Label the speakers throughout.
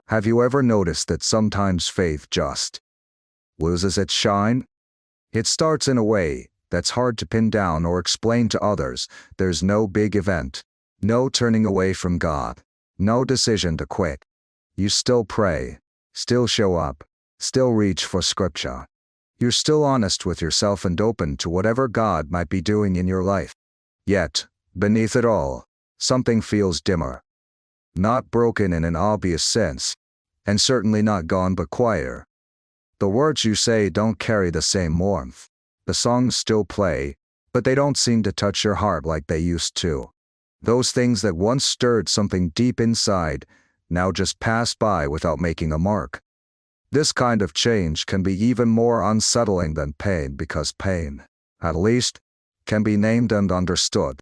Speaker 1: Have you ever noticed that sometimes faith just loses its shine? It starts in a way that's hard to pin down or explain to others. There's no big event, no turning away from God, no decision to quit. You still pray, still show up, still reach for scripture. You're still honest with yourself and open to whatever God might be doing in your life. Yet, beneath it all, something feels dimmer. Not broken in an obvious sense, and certainly not gone but quieter. The words you say don't carry the same warmth. The songs still play, but they don't seem to touch your heart like they used to. Those things that once stirred something deep inside, now just pass by without making a mark. This kind of change can be even more unsettling than pain because pain, at least, can be named and understood.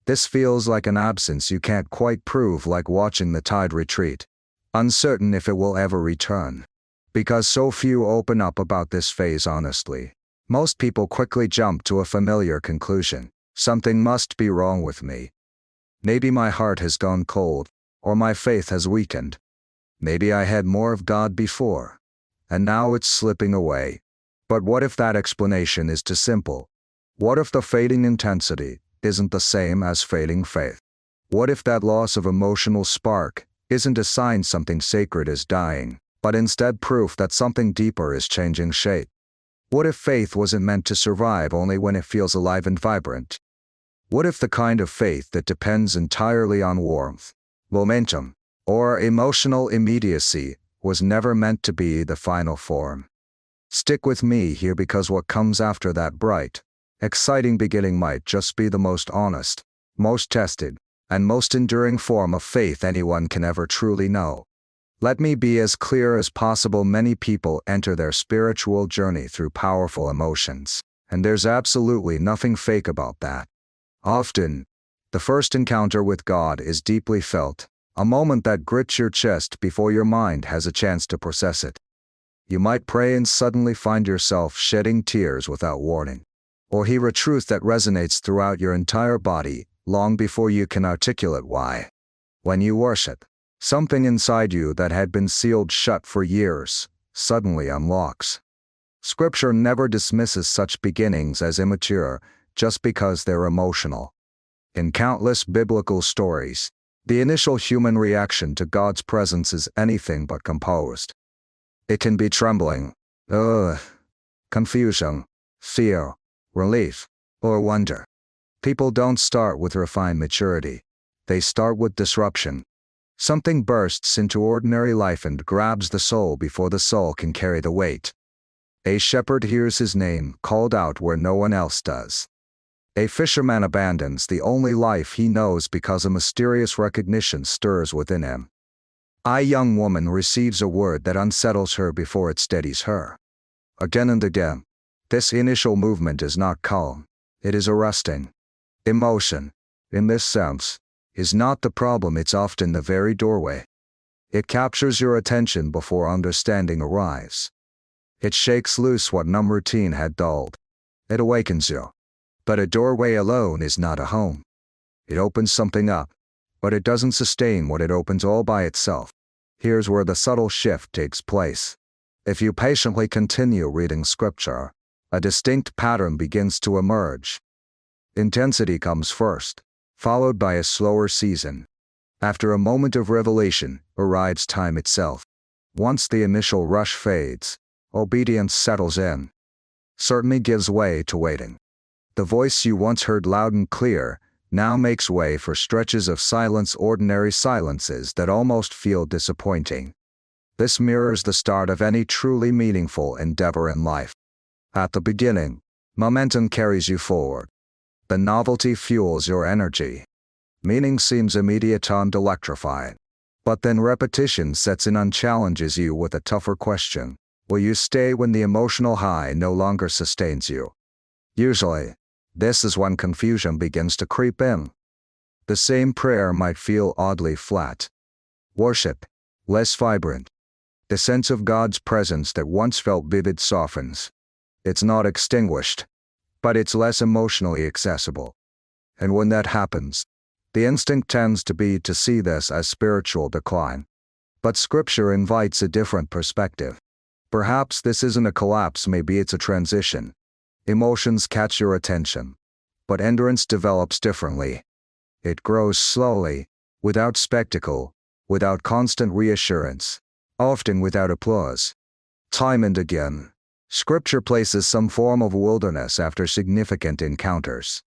Speaker 1: This feels like an absence you can't quite prove, like watching the tide retreat, uncertain if it will ever return. Because so few open up about this phase honestly, most people quickly jump to a familiar conclusion. Something must be wrong with me. Maybe my heart has gone cold, or my faith has weakened. Maybe I had more of God before, and now it's slipping away. But what if that explanation is too simple? What if the fading intensity isn't the same as fading faith? What if that loss of emotional spark isn't a sign something sacred is dying, but instead proof that something deeper is changing shape? What if faith wasn't meant to survive only when it feels alive and vibrant? What if the kind of faith that depends entirely on warmth, momentum, or emotional immediacy was never meant to be the final form? Stick with me here, because what comes after that bright, exciting beginning might just be the most honest, most tested, and most enduring form of faith anyone can ever truly know. Let me be as clear as possible. Many people enter their spiritual journey through powerful emotions, and there's absolutely nothing fake about that. Often, the first encounter with God is deeply felt, a moment that grits your chest before your mind has a chance to process it. You might pray and suddenly find yourself shedding tears without warning, or hear a truth that resonates throughout your entire body long before you can articulate why. When you worship, something inside you that had been sealed shut for years suddenly unlocks. Scripture never dismisses such beginnings as immature just because they're emotional. In countless biblical stories, the initial human reaction to God's presence is anything but composed. It can be trembling, confusion, fear, relief, or wonder. People don't start with refined maturity. They start with disruption. Something bursts into ordinary life and grabs the soul before the soul can carry the weight. A shepherd hears his name called out where no one else does. A fisherman abandons the only life he knows because a mysterious recognition stirs within him. A young woman receives a word that unsettles her before it steadies her. Again and again, this initial movement is not calm, it is arresting. Emotion, in this sense, is not the problem, it's often the very doorway. It captures your attention before understanding arrives. It shakes loose what numb routine had dulled. It awakens you. But a doorway alone is not a home. It opens something up, but it doesn't sustain what it opens all by itself. Here's where the subtle shift takes place. If you patiently continue reading scripture, a distinct pattern begins to emerge. Intensity comes first, followed by a slower season. After a moment of revelation arrives time itself. Once the initial rush fades, obedience settles in. Certainty gives way to waiting. The voice you once heard loud and clear now makes way for stretches of silence, ordinary silences that almost feel disappointing. This mirrors the start of any truly meaningful endeavor in life. At the beginning, momentum carries you forward. The novelty fuels your energy. Meaning seems immediate and electrifying. But then repetition sets in and challenges you with a tougher question. Will you stay when the emotional high no longer sustains you? Usually, this is when confusion begins to creep in. The same prayer might feel oddly flat. Worship, less vibrant. The sense of God's presence that once felt vivid softens. It's not extinguished, but it's less emotionally accessible. And when that happens, the instinct tends to be to see this as spiritual decline. But Scripture invites a different perspective. Perhaps this isn't a collapse, maybe it's a transition. Emotions catch your attention, but endurance develops differently. It grows slowly, without spectacle, without constant reassurance, often without applause. Time and again, Scripture places some form of wilderness after significant encounters.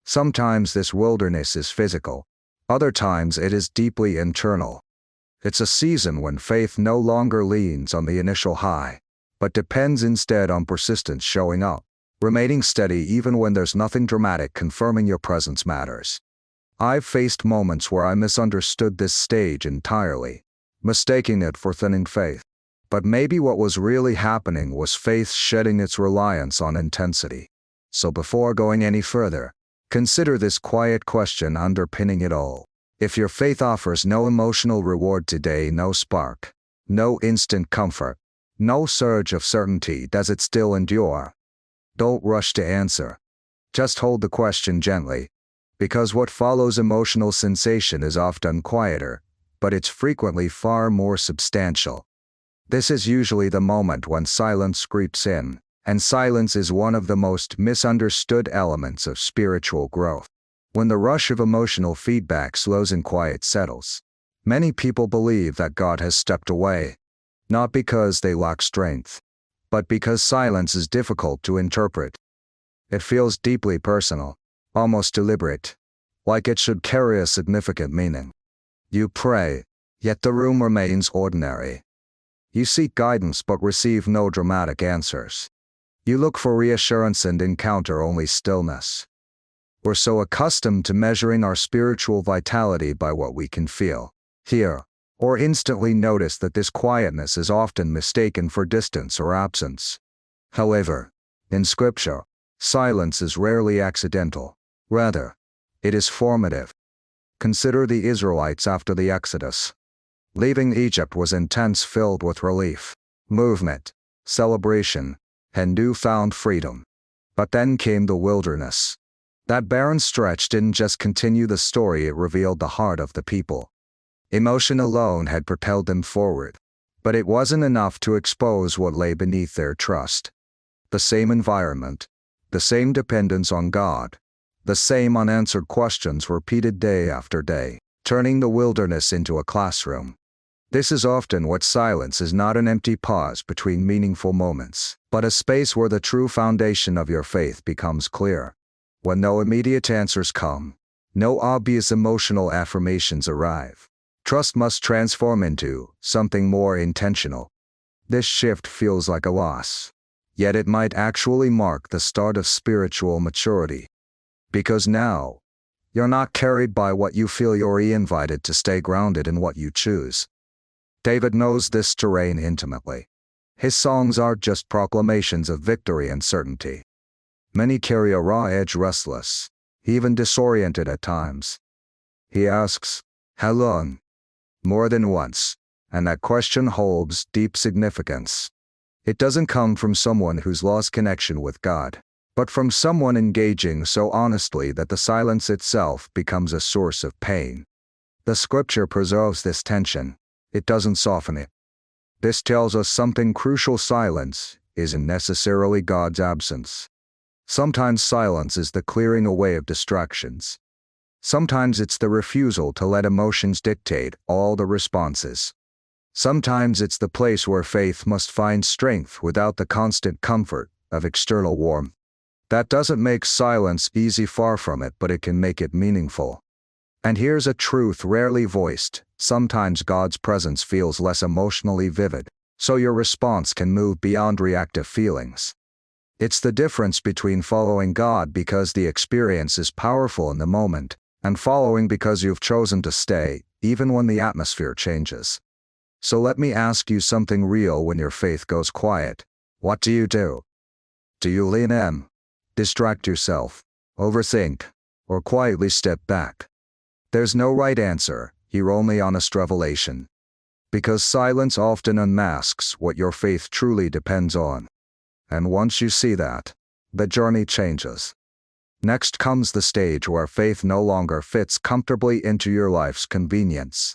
Speaker 1: Sometimes this wilderness is physical, other times it is deeply internal. It's a season when faith no longer leans on the initial high, but depends instead on persistence showing up, remaining steady even when there's nothing dramatic confirming your presence matters. I've faced moments where I misunderstood this stage entirely, mistaking it for thinning faith. But maybe what was really happening was faith shedding its reliance on intensity. So before going any further, consider this quiet question underpinning it all. If your faith offers no emotional reward today, no spark, no instant comfort, no surge of certainty, does it still endure? Don't rush to answer. Just hold the question gently, because what follows emotional sensation is often quieter, but it's frequently far more substantial. This is usually the moment when silence creeps in, and silence is one of the most misunderstood elements of spiritual growth. When the rush of emotional feedback slows and quiet settles, many people believe that God has stepped away, not because they lack strength, but because silence is difficult to interpret. It feels deeply personal, almost deliberate, like it should carry a significant meaning. You pray, yet the room remains ordinary. You seek guidance but receive no dramatic answers. You look for reassurance and encounter only stillness. We're so accustomed to measuring our spiritual vitality by what we can feel, hear, or instantly notice that this quietness is often mistaken for distance or absence. However, in Scripture, silence is rarely accidental. Rather, it is formative. Consider the Israelites after the Exodus. Leaving Egypt was intense, filled with relief, movement, celebration, and newfound freedom. But then came the wilderness. That barren stretch didn't just continue the story, it revealed the heart of the people. Emotion alone had propelled them forward, but it wasn't enough to expose what lay beneath their trust. The same environment, the same dependence on God, the same unanswered questions repeated day after day, turning the wilderness into a classroom. This is often what silence is, not an empty pause between meaningful moments, but a space where the true foundation of your faith becomes clear. When no immediate answers come, no obvious emotional affirmations arrive, trust must transform into something more intentional. This shift feels like a loss, yet it might actually mark the start of spiritual maturity. Because now, you're not carried by what you feel, you're invited to stay grounded in what you choose. David knows this terrain intimately. His songs aren't just proclamations of victory and certainty. Many carry a raw edge, restless, even disoriented at times. He asks, "How long?" more than once, and that question holds deep significance. It doesn't come from someone who's lost connection with God, but from someone engaging so honestly that the silence itself becomes a source of pain. The Scripture preserves this tension. It doesn't soften it. This tells us something crucial: silence isn't necessarily God's absence. Sometimes silence is the clearing away of distractions. Sometimes it's the refusal to let emotions dictate all the responses. Sometimes it's the place where faith must find strength without the constant comfort of external warmth. That doesn't make silence easy, far from it, but it can make it meaningful. And here's a truth rarely voiced: sometimes God's presence feels less emotionally vivid, so your response can move beyond reactive feelings. It's the difference between following God because the experience is powerful in the moment, and following because you've chosen to stay, even when the atmosphere changes. So let me ask you something real: when your faith goes quiet, what do you do? Do you lean in, distract yourself, overthink, or quietly step back? There's no right answer, here only honest revelation. Because silence often unmasks what your faith truly depends on. And once you see that, the journey changes. Next comes the stage where faith no longer fits comfortably into your life's convenience.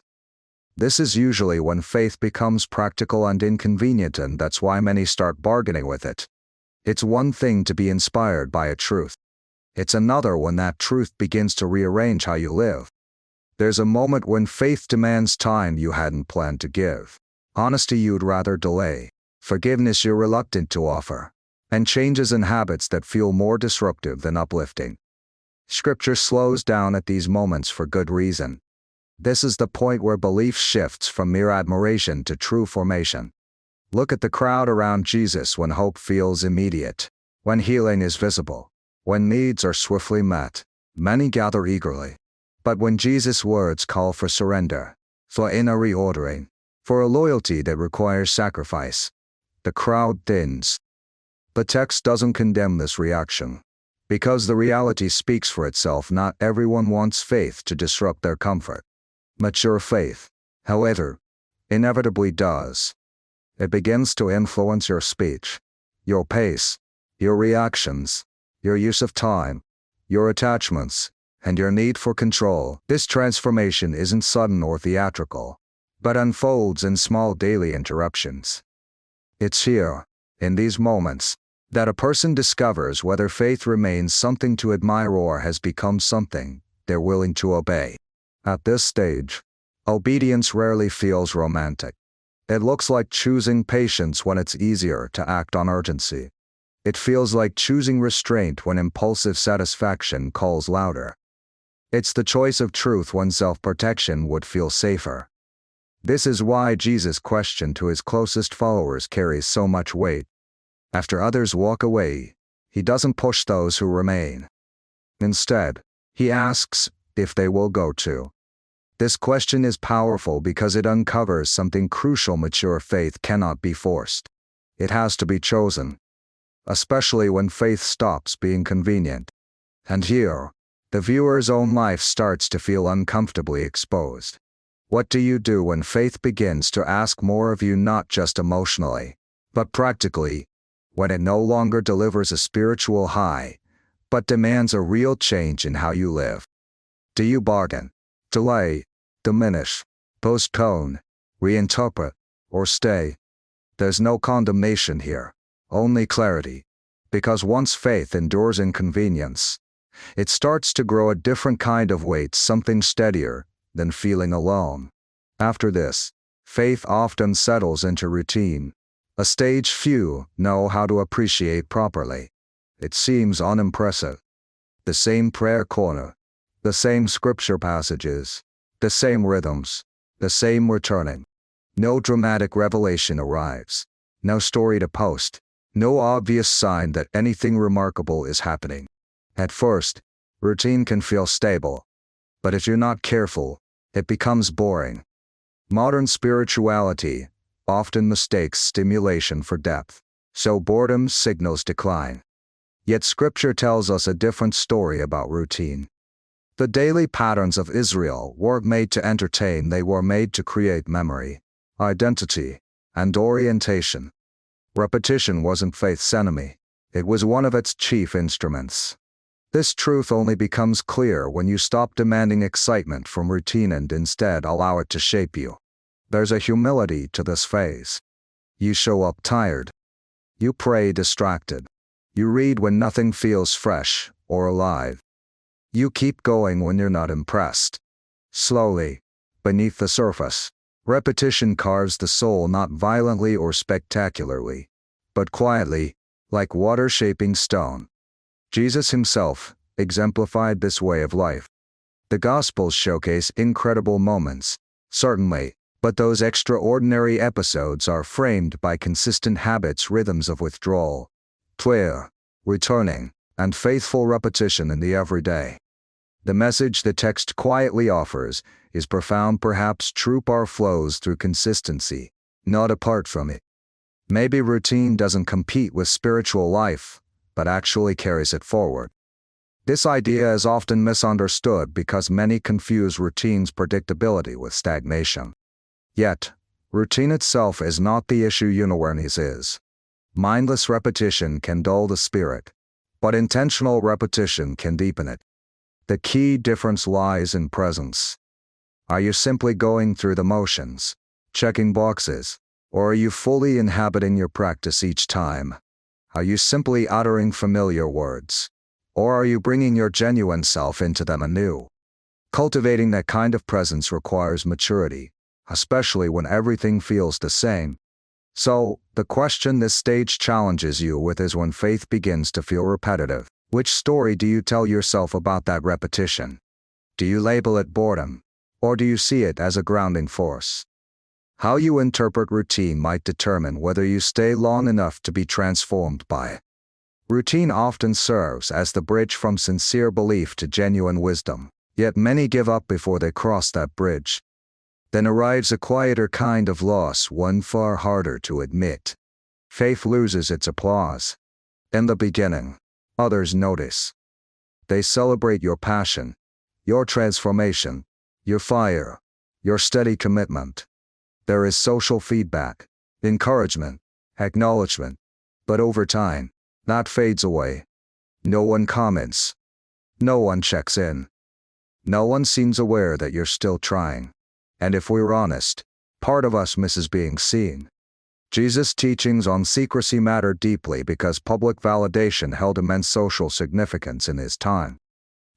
Speaker 1: This is usually when faith becomes practical and inconvenient, and that's why many start bargaining with it. It's one thing to be inspired by a truth. It's another when that truth begins to rearrange how you live. There's a moment when faith demands time you hadn't planned to give, honesty you'd rather delay, forgiveness you're reluctant to offer, and changes in habits that feel more disruptive than uplifting. Scripture slows down at these moments for good reason. This is the point where belief shifts from mere admiration to true formation. Look at the crowd around Jesus when hope feels immediate, when healing is visible, when needs are swiftly met. Many gather eagerly. But when Jesus' words call for surrender, for inner reordering, for a loyalty that requires sacrifice, the crowd thins. The text doesn't condemn this reaction. Because the reality speaks for itself, not everyone wants faith to disrupt their comfort. Mature faith, however, inevitably does. It begins to influence your speech, your pace, your reactions, your use of time, your attachments, and your need for control. This transformation isn't sudden or theatrical, but unfolds in small daily interruptions. It's here, in these moments, that a person discovers whether faith remains something to admire or has become something they're willing to obey. At this stage, obedience rarely feels romantic. It looks like choosing patience when it's easier to act on urgency. It feels like choosing restraint when impulsive satisfaction calls louder. It's the choice of truth when self-protection would feel safer. This is why Jesus' question to his closest followers carries so much weight. After others walk away, he doesn't push those who remain. Instead, he asks if they will go too. This question is powerful because it uncovers something crucial. Mature faith cannot be forced. It has to be chosen, especially when faith stops being convenient. And here, the viewer's own life starts to feel uncomfortably exposed. What do you do when faith begins to ask more of you, not just emotionally, but practically, when it no longer delivers a spiritual high, but demands a real change in how you live? Do you bargain, delay, diminish, postpone, reinterpret, or stay? There's no condemnation here, only clarity. Because once faith endures inconvenience, it starts to grow a different kind of weight, something steadier than feeling alone. After this, faith often settles into routine, a stage few know how to appreciate properly. It seems unimpressive. The same prayer corner, the same scripture passages, the same rhythms, the same returning. No dramatic revelation arrives, no story to post, no obvious sign that anything remarkable is happening. At first, routine can feel stable, but if you're not careful, it becomes boring. Modern spirituality often mistakes stimulation for depth, so boredom signals decline. Yet Scripture tells us a different story about routine. The daily patterns of Israel weren't made to entertain, they were made to create memory, identity, and orientation. Repetition wasn't faith's enemy, it was one of its chief instruments. This truth only becomes clear when you stop demanding excitement from routine and instead allow it to shape you. There's a humility to this phase. You show up tired. You pray distracted. You read when nothing feels fresh or alive. You keep going when you're not impressed. Slowly, beneath the surface, repetition carves the soul, not violently or spectacularly, but quietly, like water shaping stone. Jesus himself exemplified this way of life. The Gospels showcase incredible moments, certainly, but those extraordinary episodes are framed by consistent habits, rhythms of withdrawal, prayer, returning, and faithful repetition in the everyday. The message the text quietly offers is profound. Perhaps true power flows through consistency, not apart from it. Maybe routine doesn't compete with spiritual life, but actually carries it forward. This idea is often misunderstood because many confuse routine's predictability with stagnation. Yet, routine itself is not the issue. Awareness is. Mindless repetition can dull the spirit, but intentional repetition can deepen it. The key difference lies in presence. Are you simply going through the motions, checking boxes, or are you fully inhabiting your practice each time? Are you simply uttering familiar words, or are you bringing your genuine self into them anew? Cultivating that kind of presence requires maturity, especially when everything feels the same. So, the question this stage challenges you with is, when faith begins to feel repetitive, which story do you tell yourself about that repetition? Do you label it boredom, or do you see it as a grounding force? How you interpret routine might determine whether you stay long enough to be transformed by it. Routine often serves as the bridge from sincere belief to genuine wisdom, yet many give up before they cross that bridge. Then arrives a quieter kind of loss, one far harder to admit. Faith loses its applause. In the beginning, others notice. They celebrate your passion, your transformation, your fire, your steady commitment. There is social feedback, encouragement, acknowledgement, but over time, that fades away. No one comments. No one checks in. No one seems aware that you're still trying. And if we're honest, part of us misses being seen. Jesus' teachings on secrecy mattered deeply because public validation held immense social significance in his time.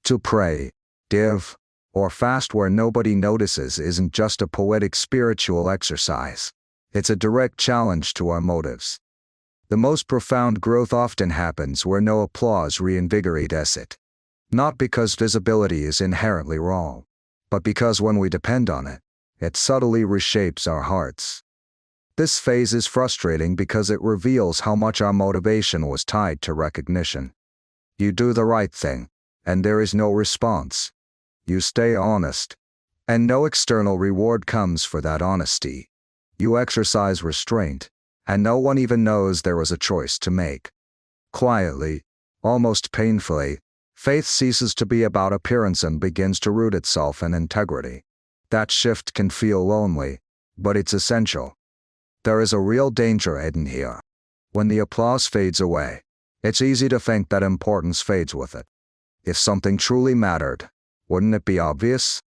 Speaker 1: To pray, give, or fast where nobody notices isn't just a poetic spiritual exercise. It's a direct challenge to our motives. The most profound growth often happens where no applause reinvigorates it. Not because visibility is inherently wrong, but because when we depend on it, it subtly reshapes our hearts. This phase is frustrating because it reveals how much our motivation was tied to recognition. You do the right thing, and there is no response. You stay honest, and no external reward comes for that honesty. You exercise restraint, and no one even knows there was a choice to make. Quietly, almost painfully, faith ceases to be about appearance and begins to root itself in integrity. That shift can feel lonely, but it's essential. There is a real danger hidden here. When the applause fades away, it's easy to think that importance fades with it. If something truly mattered, wouldn't it be obvious?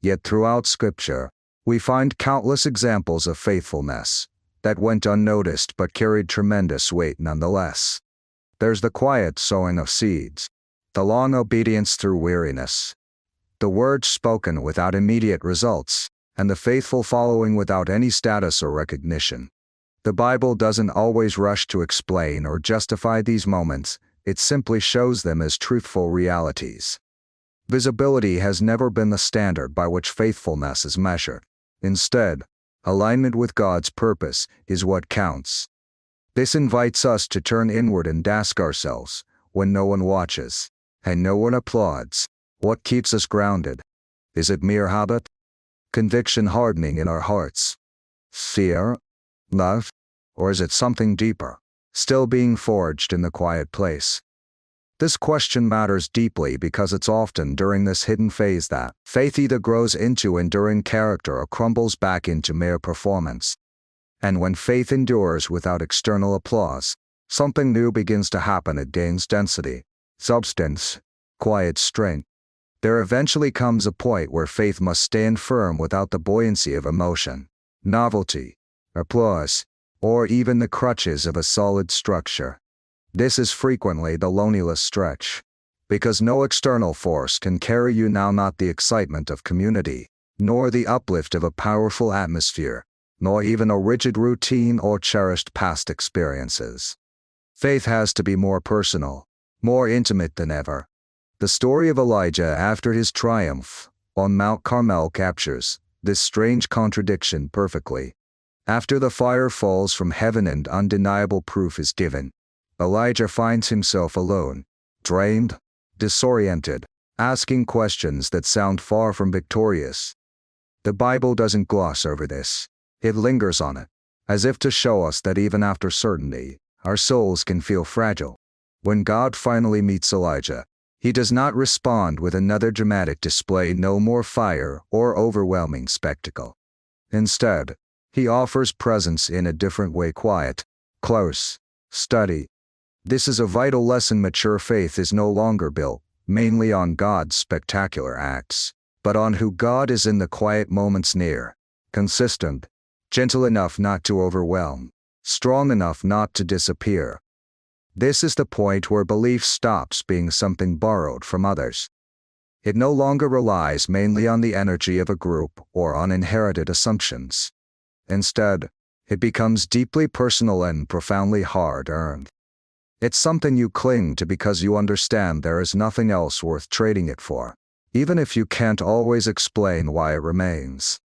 Speaker 1: Yet throughout Scripture, we find countless examples of faithfulness that went unnoticed but carried tremendous weight nonetheless. There's the quiet sowing of seeds, the long obedience through weariness, the words spoken without immediate results, and the faithful following without any status or recognition. The Bible doesn't always rush to explain or justify these moments, it simply shows them as truthful realities. Visibility has never been the standard by which faithfulness is measured. Instead, alignment with God's purpose is what counts. This invites us to turn inward and ask ourselves, when no one watches, and no one applauds, what keeps us grounded? Is it mere habit? Conviction hardening in our hearts? Fear? Love? Or is it something deeper, still being forged in the quiet place? This question matters deeply because it's often during this hidden phase that faith either grows into enduring character or crumbles back into mere performance. And when faith endures without external applause, something new begins to happen. It gains density, substance, quiet strength. There eventually comes a point where faith must stand firm without the buoyancy of emotion, novelty, applause, or even the crutches of a solid structure. This is frequently the loneliest stretch, because no external force can carry you now, not the excitement of community, nor the uplift of a powerful atmosphere, nor even a rigid routine or cherished past experiences. Faith has to be more personal, more intimate than ever. The story of Elijah after his triumph on Mount Carmel captures this strange contradiction perfectly. After the fire falls from heaven and undeniable proof is given, Elijah finds himself alone, drained, disoriented, asking questions that sound far from victorious. The Bible doesn't gloss over this. It lingers on it, as if to show us that even after certainty, our souls can feel fragile. When God finally meets Elijah, he does not respond with another dramatic display, no more fire or overwhelming spectacle. Instead, he offers presence in a different way: quiet, close, steady. This is a vital lesson. Mature faith is no longer built mainly on God's spectacular acts, but on who God is in the quiet moments near, consistent, gentle enough not to overwhelm, strong enough not to disappear. This is the point where belief stops being something borrowed from others. It no longer relies mainly on the energy of a group or on inherited assumptions. Instead, it becomes deeply personal and profoundly hard-earned. It's something you cling to because you understand there is nothing else worth trading it for, even if you can't always explain why it remains.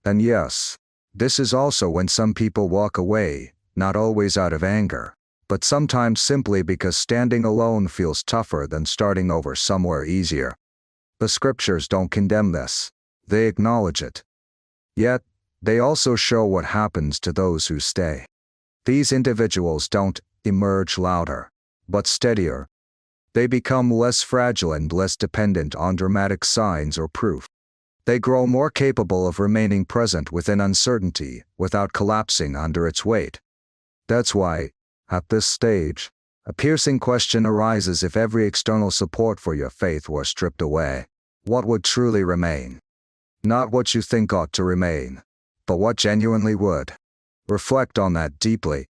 Speaker 1: And yes, this is also when some people walk away, not always out of anger, but sometimes simply because standing alone feels tougher than starting over somewhere easier. The scriptures don't condemn this, they acknowledge it. Yet, they also show what happens to those who stay. These individuals don't emerge louder, but steadier. They become less fragile and less dependent on dramatic signs or proof. They grow more capable of remaining present within uncertainty without collapsing under its weight. That's why, at this stage, a piercing question arises: if every external support for your faith were stripped away, what would truly remain? Not what you think ought to remain, but what genuinely would. Reflect on that deeply,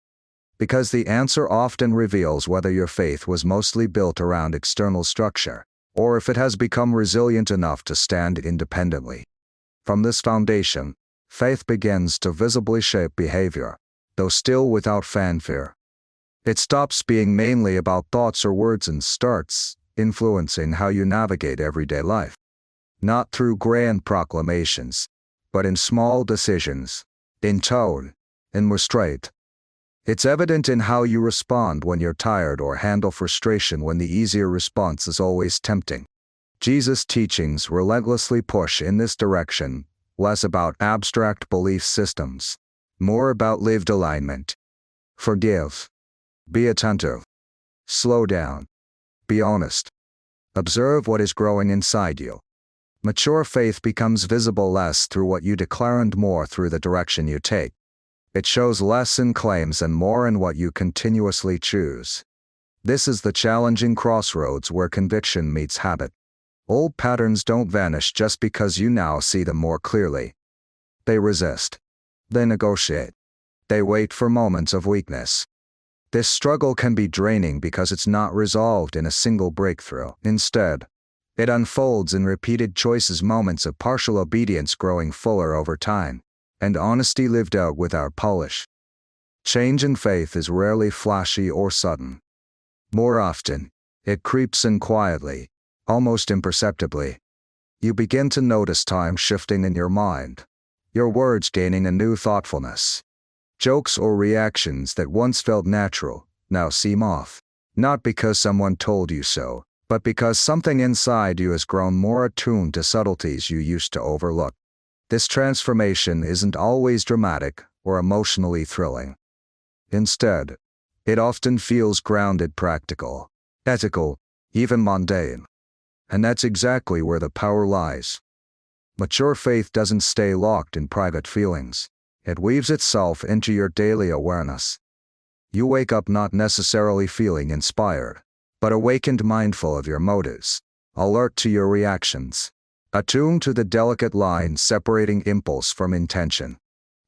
Speaker 1: because the answer often reveals whether your faith was mostly built around external structure, or if it has become resilient enough to stand independently. From this foundation, faith begins to visibly shape behavior, though still without fanfare. It stops being mainly about thoughts or words and starts influencing how you navigate everyday life. Not through grand proclamations, but in small decisions, in tone, in restraint. It's evident in how you respond when you're tired or handle frustration when the easier response is always tempting. Jesus' teachings relentlessly push in this direction, less about abstract belief systems, more about lived alignment. Forgive. Be attentive. Slow down. Be honest. Observe what is growing inside you. Mature faith becomes visible less through what you declare and more through the direction you take. It shows less in claims and more in what you continuously choose. This is the challenging crossroads where conviction meets habit. Old patterns don't vanish just because you now see them more clearly. They resist. They negotiate. They wait for moments of weakness. This struggle can be draining because it's not resolved in a single breakthrough. Instead, it unfolds in repeated choices, moments of partial obedience growing fuller over time, and honesty lived out without polish. Change in faith is rarely flashy or sudden. More often, it creeps in quietly, almost imperceptibly. You begin to notice time shifting in your mind, your words gaining a new thoughtfulness. Jokes or reactions that once felt natural now seem off, not because someone told you so, but because something inside you has grown more attuned to subtleties you used to overlook. This transformation isn't always dramatic or emotionally thrilling. Instead, it often feels grounded, practical, ethical, even mundane. And that's exactly where the power lies. Mature faith doesn't stay locked in private feelings. It weaves itself into your daily awareness. You wake up not necessarily feeling inspired, but awakened, mindful of your motives, alert to your reactions, attuned to the delicate line separating impulse from intention.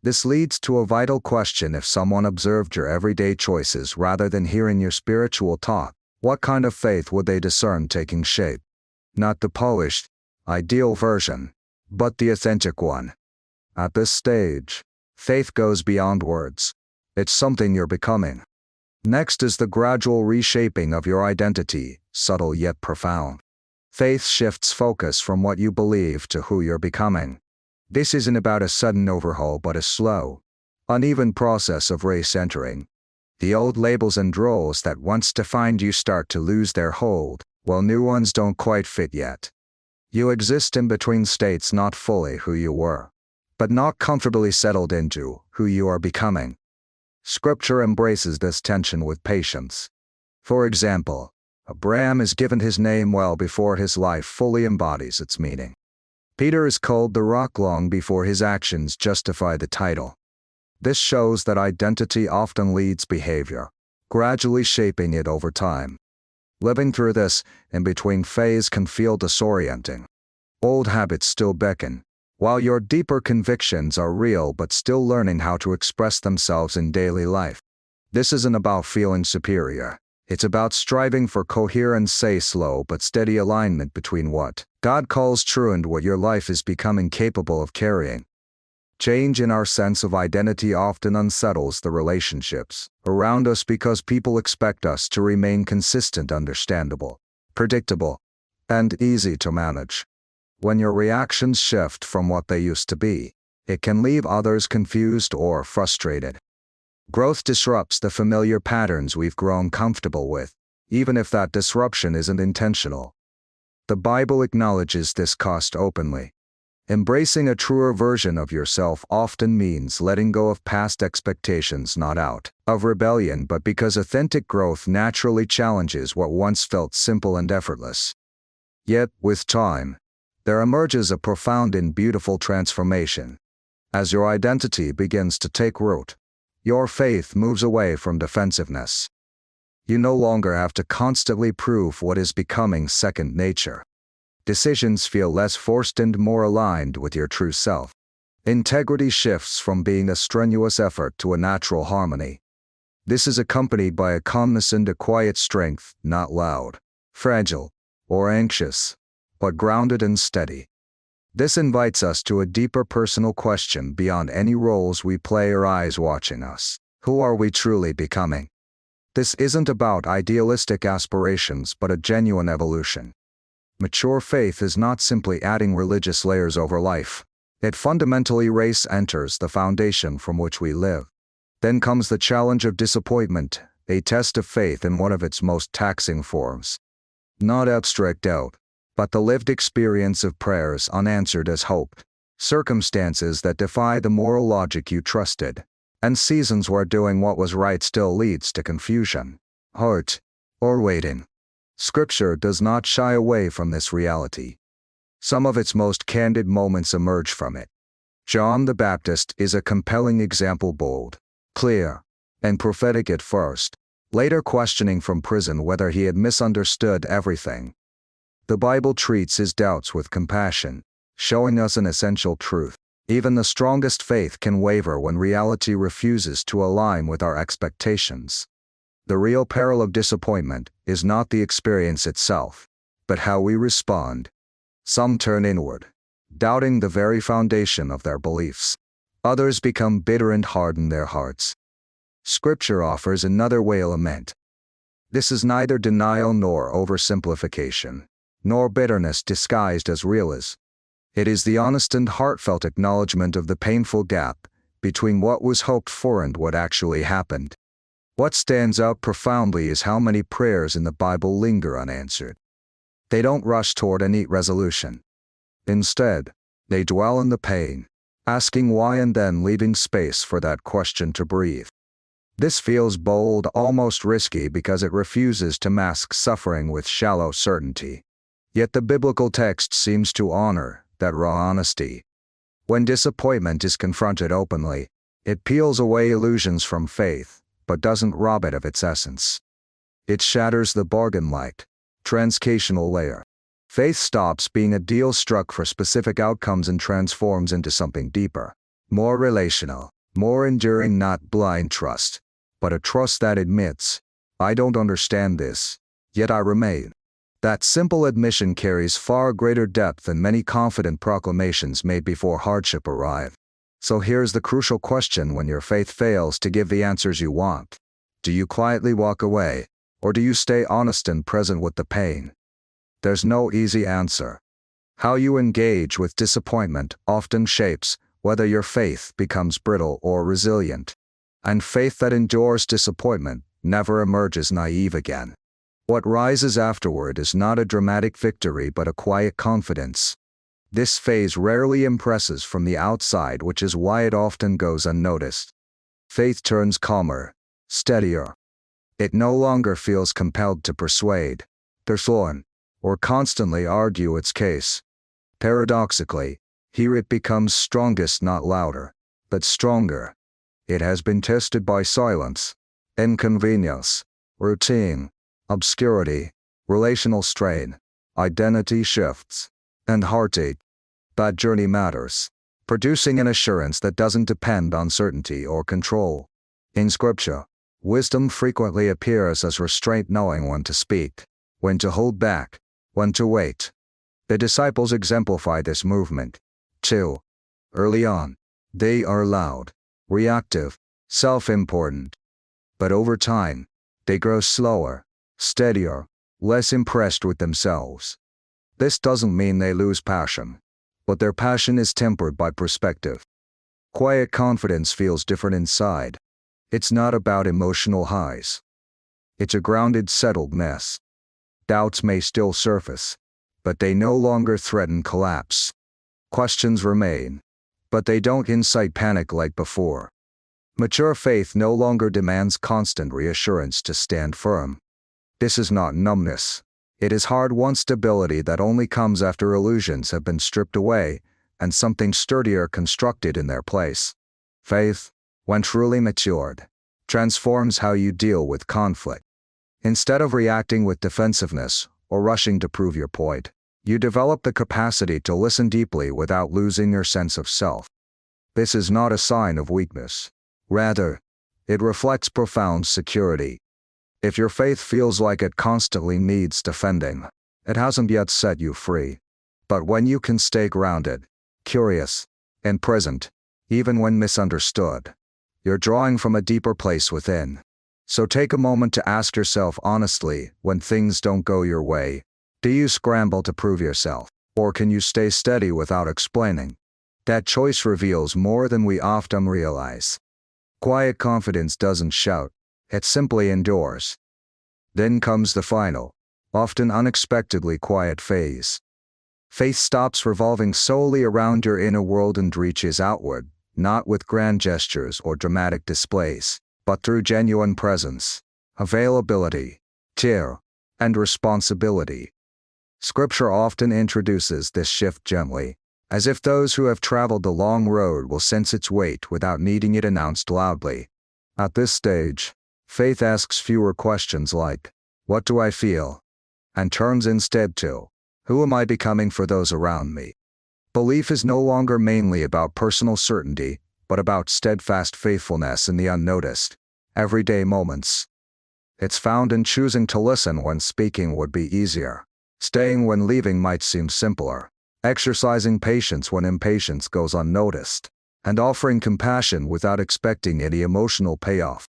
Speaker 1: This leads to a vital question: if someone observed your everyday choices rather than hearing your spiritual talk, what kind of faith would they discern taking shape? Not the polished, ideal version, but the authentic one. At this stage, faith goes beyond words. It's something you're becoming. Next is the gradual reshaping of your identity, subtle yet profound. Faith shifts focus from what you believe to who you're becoming. This isn't about a sudden overhaul but a slow, uneven process of recentering. The old labels and roles that once defined you start to lose their hold, while new ones don't quite fit yet. You exist in between states, not fully who you were, but not comfortably settled into who you are becoming. Scripture embraces this tension with patience. For example, Abraham is given his name well before his life fully embodies its meaning. Peter is called the Rock long before his actions justify the title. This shows that identity often leads behavior, gradually shaping it over time. Living through this in-between phase can feel disorienting. Old habits still beckon, while your deeper convictions are real but still learning how to express themselves in daily life. This isn't about feeling superior. It's about striving for coherence, slow but steady alignment between what God calls true and what your life is becoming capable of carrying. Change in our sense of identity often unsettles the relationships around us because people expect us to remain consistent, understandable, predictable, and easy to manage. When your reactions shift from what they used to be, it can leave others confused or frustrated. Growth disrupts the familiar patterns we've grown comfortable with, even if that disruption isn't intentional. The Bible acknowledges this cost openly. Embracing a truer version of yourself often means letting go of past expectations, not out of rebellion but because authentic growth naturally challenges what once felt simple and effortless. Yet, with time, there emerges a profound and beautiful transformation. As your identity begins to take root, your faith moves away from defensiveness. You no longer have to constantly prove what is becoming second nature. Decisions feel less forced and more aligned with your true self. Integrity shifts from being a strenuous effort to a natural harmony. This is accompanied by a calmness and a quiet strength, not loud, fragile, or anxious, but grounded and steady. This invites us to a deeper personal question beyond any roles we play or eyes watching us. Who are we truly becoming? This isn't about idealistic aspirations but a genuine evolution. Mature faith is not simply adding religious layers over life. It fundamentally enters the foundation from which we live. Then comes the challenge of disappointment, a test of faith in one of its most taxing forms. Not abstract doubt, but the lived experience of prayers unanswered as hope, circumstances that defy the moral logic you trusted, and seasons where doing what was right still leads to confusion, hurt, or waiting. Scripture does not shy away from this reality. Some of its most candid moments emerge from it. John the Baptist is a compelling example, bold, clear, and prophetic at first, later questioning from prison whether he had misunderstood everything. The Bible treats his doubts with compassion, showing us an essential truth. Even the strongest faith can waver when reality refuses to align with our expectations. The real peril of disappointment is not the experience itself, but how we respond. Some turn inward, doubting the very foundation of their beliefs. Others become bitter and harden their hearts. Scripture offers another way of lament. This is neither denial nor oversimplification, nor bitterness disguised as realism. It is the honest and heartfelt acknowledgement of the painful gap between what was hoped for and what actually happened. What stands out profoundly is how many prayers in the Bible linger unanswered. They don't rush toward a neat resolution. Instead, they dwell in the pain, asking why and then leaving space for that question to breathe. This feels bold, almost risky, because it refuses to mask suffering with shallow certainty. Yet the biblical text seems to honor that raw honesty. When disappointment is confronted openly, it peels away illusions from faith, but doesn't rob it of its essence. It shatters the bargain-like, transactional layer. Faith stops being a deal struck for specific outcomes and transforms into something deeper, more relational, more enduring, not blind trust, but a trust that admits, I don't understand this, yet I remain. That simple admission carries far greater depth than many confident proclamations made before hardship arrived. So here's the crucial question when your faith fails to give the answers you want. Do you quietly walk away, or do you stay honest and present with the pain? There's no easy answer. How you engage with disappointment often shapes whether your faith becomes brittle or resilient. And faith that endures disappointment never emerges naive again. What rises afterward is not a dramatic victory but a quiet confidence. This phase rarely impresses from the outside, which is why it often goes unnoticed. Faith turns calmer, steadier. It no longer feels compelled to persuade, persuade, or constantly argue its case. Paradoxically, here it becomes strongest, not louder, but stronger. It has been tested by silence, inconvenience, routine, obscurity, relational strain, identity shifts, and heartache. That journey matters, producing an assurance that doesn't depend on certainty or control. In Scripture, wisdom frequently appears as restraint, knowing when to speak, when to hold back, when to wait. The disciples exemplify this movement, too. Early on, they are loud, reactive, self-important. But over time, they grow slower, steadier, less impressed with themselves. This doesn't mean they lose passion, but their passion is tempered by perspective. Quiet confidence feels different inside. It's not about emotional highs. It's a grounded settledness. Doubts may still surface, but they no longer threaten collapse. Questions remain, but they don't incite panic like before. Mature faith no longer demands constant reassurance to stand firm. This is not numbness. It is hard-won stability that only comes after illusions have been stripped away and something sturdier constructed in their place. Faith, when truly matured, transforms how you deal with conflict. Instead of reacting with defensiveness or rushing to prove your point, you develop the capacity to listen deeply without losing your sense of self. This is not a sign of weakness. Rather, it reflects profound security. If your faith feels like it constantly needs defending, it hasn't yet set you free. But when you can stay grounded, curious, and present, even when misunderstood, you're drawing from a deeper place within. So take a moment to ask yourself honestly, when things don't go your way, do you scramble to prove yourself, or can you stay steady without explaining? That choice reveals more than we often realize. Quiet confidence doesn't shout, it simply endures. Then comes the final, often unexpectedly quiet phase. Faith stops revolving solely around your inner world and reaches outward, not with grand gestures or dramatic displays, but through genuine presence, availability, care, and responsibility. Scripture often introduces this shift gently, as if those who have traveled the long road will sense its weight without needing it announced loudly. At this stage, faith asks fewer questions like, "What do I feel?" and turns instead to, "Who am I becoming for those around me?" Belief is no longer mainly about personal certainty, but about steadfast faithfulness in the unnoticed, everyday moments. It's found in choosing to listen when speaking would be easier, staying when leaving might seem simpler, exercising patience when impatience goes unnoticed, and offering compassion without expecting any emotional payoff.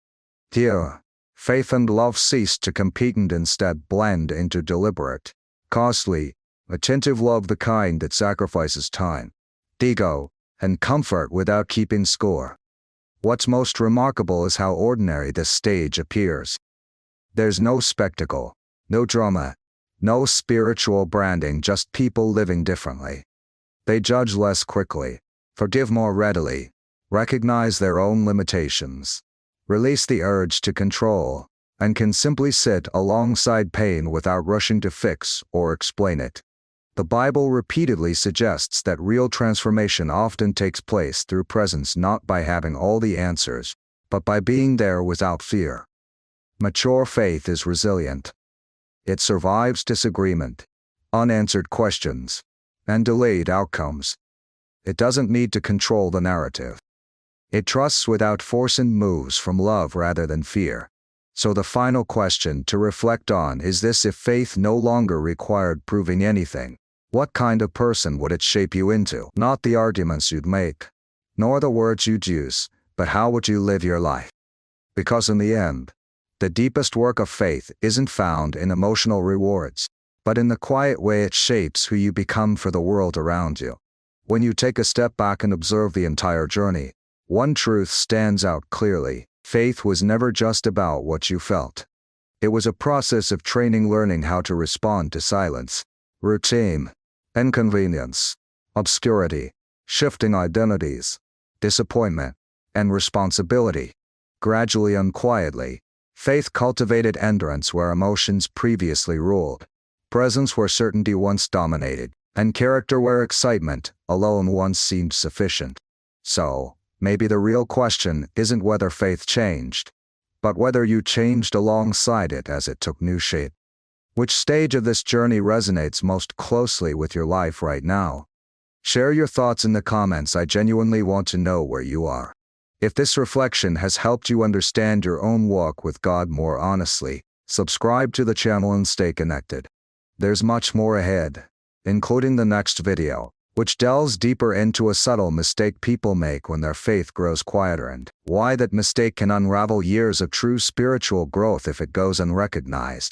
Speaker 1: Here, faith and love cease to compete and instead blend into deliberate, costly, attentive love, the kind that sacrifices time, ego, and comfort without keeping score. What's most remarkable is how ordinary this stage appears. There's no spectacle, no drama, no spiritual branding, just people living differently. They judge less quickly, forgive more readily, recognize their own limitations, release the urge to control, and can simply sit alongside pain without rushing to fix or explain it. The Bible repeatedly suggests that real transformation often takes place through presence, not by having all the answers, but by being there without fear. Mature faith is resilient. It survives disagreement, unanswered questions, and delayed outcomes. It doesn't need to control the narrative. It trusts without force and moves from love rather than fear. So the final question to reflect on is this: if faith no longer required proving anything, what kind of person would it shape you into? Not the arguments you'd make, nor the words you'd use, but how would you live your life? Because in the end, the deepest work of faith isn't found in emotional rewards, but in the quiet way it shapes who you become for the world around you. When you take a step back and observe the entire journey, one truth stands out clearly: faith was never just about what you felt. It was a process of training, learning how to respond to silence, routine, inconvenience, obscurity, shifting identities, disappointment, and responsibility. Gradually and quietly, faith cultivated endurance where emotions previously ruled, presence where certainty once dominated, and character where excitement alone once seemed sufficient. So, maybe the real question isn't whether faith changed, but whether you changed alongside it as it took new shape. Which stage of this journey resonates most closely with your life right now? Share your thoughts in the comments. I genuinely want to know where you are. If this reflection has helped you understand your own walk with God more honestly, subscribe to the channel and stay connected. There's much more ahead, including the next video, which delves deeper into a subtle mistake people make when their faith grows quieter and why that mistake can unravel years of true spiritual growth if it goes unrecognized.